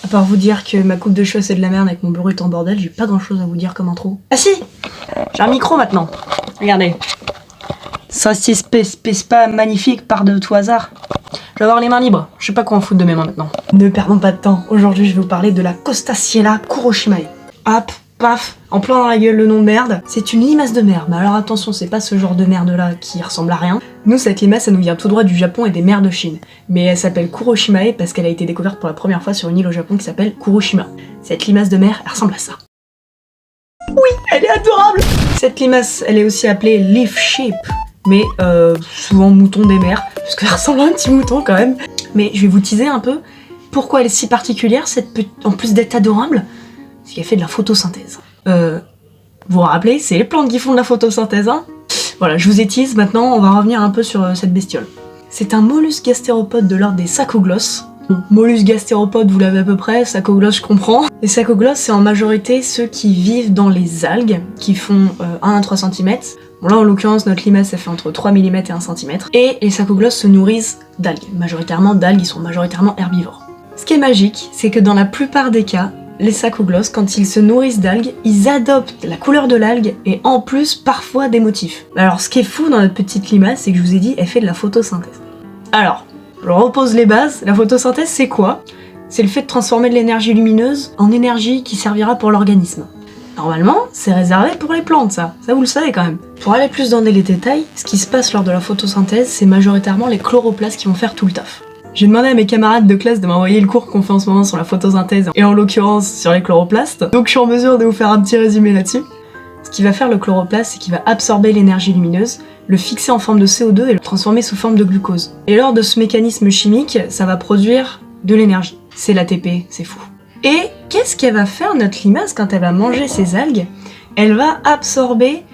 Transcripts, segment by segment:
À part vous dire que ma coupe de cheveux c'est de la merde avec mon bureau est en bordel, j'ai pas grand chose à vous dire comme intro. Ah si! J'ai un micro maintenant. Regardez. Ça c'est pas magnifique par de tout hasard. Je vais avoir les mains libres, je sais pas quoi en foutre de mes mains maintenant. Ne perdons pas de temps, aujourd'hui je vais vous parler de la Costaciella Kuroshimae. Hop, paf, en plein dans la gueule le nom de merde. C'est une limace de mer, mais alors attention, c'est pas ce genre de merde là qui ressemble à rien. Nous, cette limace, elle nous vient tout droit du Japon et des mers de Chine. Mais elle s'appelle Kuroshimae parce qu'elle a été découverte pour la première fois sur une île au Japon qui s'appelle Kuroshima. Cette limace de mer, elle ressemble à ça. Oui, elle est adorable! Cette limace, elle est aussi appelée leaf sheep, mais souvent mouton des mers, parce qu'elle ressemble à un petit mouton quand même. Mais je vais vous teaser un peu pourquoi elle est si particulière, en plus d'être adorable, c'est qu'elle fait de la photosynthèse. Vous vous rappelez, c'est les plantes qui font de la photosynthèse, hein? Voilà, je vous ai tease, maintenant on va revenir un peu sur cette bestiole. C'est un mollusque gastéropode de l'ordre des sacoglosses. Bon, mollusque gastéropode, vous l'avez à peu près, sacoglosses, je comprends. Les sacoglosses, c'est en majorité ceux qui vivent dans les algues, qui font 1 à 3 cm. Bon là, en l'occurrence, notre limace, ça fait entre 3 mm et 1 cm. Et les sacoglosses se nourrissent d'algues. Majoritairement d'algues, ils sont majoritairement herbivores. Ce qui est magique, c'est que dans la plupart des cas, les sacoglosses, quand ils se nourrissent d'algues, ils adoptent la couleur de l'algue et en plus parfois des motifs. Alors ce qui est fou dans notre petite limace, c'est que je vous ai dit, elle fait de la photosynthèse. Alors, je repose les bases, la photosynthèse c'est quoi? C'est le fait de transformer de l'énergie lumineuse en énergie qui servira pour l'organisme. Normalement, c'est réservé pour les plantes ça vous le savez quand même. Pour aller plus dans les détails, ce qui se passe lors de la photosynthèse, c'est majoritairement les chloroplastes qui vont faire tout le taf. J'ai demandé à mes camarades de classe de m'envoyer le cours qu'on fait en ce moment sur la photosynthèse, et en l'occurrence sur les chloroplastes, donc je suis en mesure de vous faire un petit résumé là-dessus. Ce qui va faire le chloroplaste, c'est qu'il va absorber l'énergie lumineuse, le fixer en forme de CO2 et le transformer sous forme de glucose. Et lors de ce mécanisme chimique, ça va produire de l'énergie. C'est l'ATP, c'est fou. Et qu'est-ce qu'elle va faire notre limace quand elle va manger ces algues? Elle va absorber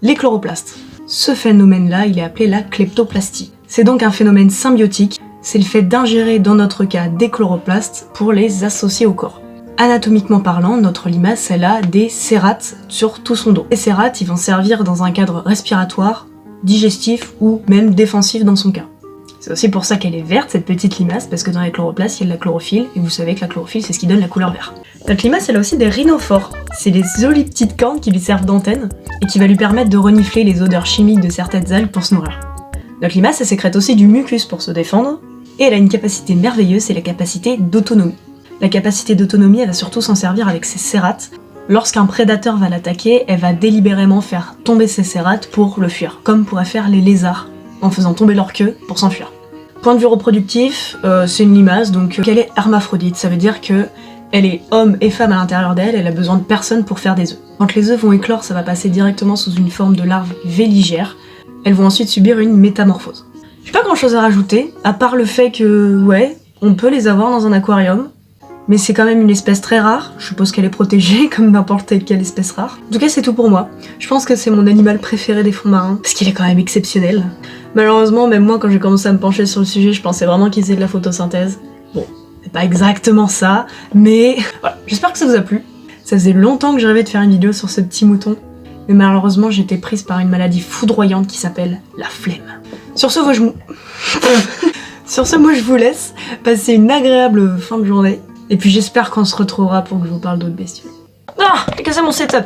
les chloroplastes. Ce phénomène-là, il est appelé la kleptoplastie. C'est donc un phénomène symbiotique. C'est le fait d'ingérer, dans notre cas, des chloroplastes pour les associer au corps. Anatomiquement parlant, notre limace, elle a des cérates sur tout son dos. Les cérates, ils vont servir dans un cadre respiratoire, digestif ou même défensif dans son cas. C'est aussi pour ça qu'elle est verte, cette petite limace, parce que dans les chloroplastes, il y a de la chlorophylle, et vous savez que la chlorophylle, c'est ce qui donne la couleur verte. Notre limace, elle a aussi des rhinophores. C'est des jolies petites cornes qui lui servent d'antenne, et qui va lui permettre de renifler les odeurs chimiques de certaines algues pour se nourrir. Notre limace, elle sécrète aussi du mucus pour se défendre, et elle a une capacité merveilleuse, c'est la capacité d'autonomie. La capacité d'autonomie, elle va surtout s'en servir avec ses cérates. Lorsqu'un prédateur va l'attaquer, elle va délibérément faire tomber ses cérates pour le fuir, comme pourraient faire les lézards, en faisant tomber leur queue pour s'enfuir. Point de vue reproductif, c'est une limace, donc elle est hermaphrodite, ça veut dire que elle est homme et femme à l'intérieur d'elle, elle a besoin de personne pour faire des œufs. Quand les œufs vont éclore, ça va passer directement sous une forme de larve véligère. Elles vont ensuite subir une métamorphose. J'ai pas grand chose à rajouter, à part le fait que, ouais, on peut les avoir dans un aquarium, mais c'est quand même une espèce très rare, je suppose qu'elle est protégée comme n'importe quelle espèce rare. En tout cas, c'est tout pour moi. Je pense que c'est mon animal préféré des fonds marins, parce qu'il est quand même exceptionnel. Malheureusement, même moi, quand j'ai commencé à me pencher sur le sujet, je pensais vraiment qu'il faisait de la photosynthèse. Bon, c'est pas exactement ça, mais voilà, j'espère que ça vous a plu. Ça faisait longtemps que je rêvais de faire une vidéo sur ce petit mouton, mais malheureusement, j'étais prise par une maladie foudroyante qui s'appelle la flemme. Sur ce, moi je vous laisse passer une agréable fin de journée. Et puis j'espère qu'on se retrouvera pour que je vous parle d'autres bestioles. Ah, j'ai cassé mon setup!